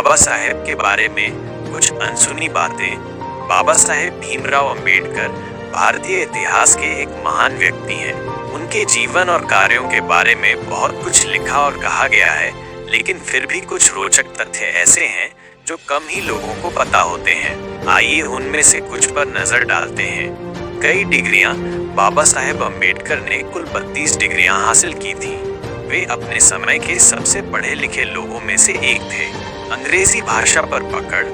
बाबा साहेब के बारे में कुछ अनसुनी बातें। बाबा साहेब भीमराव अंबेडकर भारतीय इतिहास के एक महान व्यक्ति हैं। उनके जीवन और कार्यों के बारे में बहुत कुछ लिखा और कहा गया है, लेकिन फिर भी कुछ रोचक तथ्य ऐसे हैं जो कम ही लोगों को पता होते हैं। आइए उनमें से कुछ पर नजर डालते हैं। कई डिग्रियां बाबा साहेब अंबेडकर ने कुल 32 डिग्रियां हासिल की थी। वे अपने समय के सबसे पढ़े लिखे लोगों में से एक थे। अंग्रेजी भाषा पर पकड़।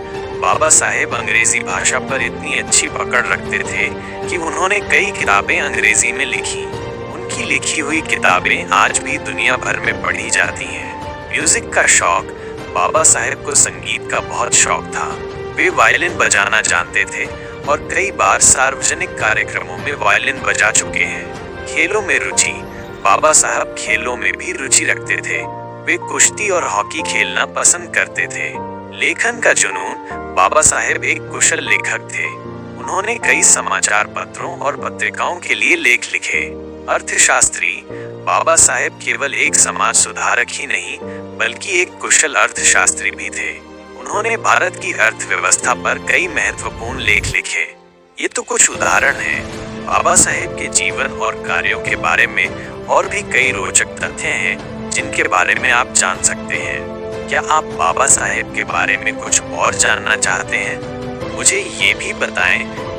बाबा साहेब अंग्रेजी भाषा पर इतनी अच्छी पकड़ रखते थे कि उन्होंने कई किताबें अंग्रेजी में लिखी। उनकी लिखी हुई किताबें आज भी दुनिया भर में पढ़ी जाती हैं। म्यूजिक का शौक। बाबा साहेब को संगीत का बहुत शौक था। वे वायलिन बजाना जानते थे और कई बार सार्वजनिक कार्यक्रमों में वायलिन बजा चुके हैं। खेलों में रुचि। बाबा साहब खेलों में भी रुचि रखते थे। वे कुश्ती और हॉकी खेलना पसंद करते थे। लेखन का जुनून। बाबा साहेब एक कुशल लेखक थे। उन्होंने कई समाचार पत्रों और पत्रिकाओं के लिए लेख लिखे। अर्थशास्त्री। बाबा साहेब केवल एक समाज सुधारक ही नहीं, बल्कि एक कुशल अर्थशास्त्री भी थे। उन्होंने भारत की अर्थव्यवस्था पर कई महत्वपूर्ण लेख लिखे। ये तो कुछ उदाहरण हैं। बाबा साहेब के जीवन और कार्यों के बारे में और भी कई रोचक तथ्य हैं जिनके बारे में आप जान सकते हैं। क्या आप बाबा साहेब के बारे में कुछ और जानना चाहते हैं? मुझे ये भी बताएं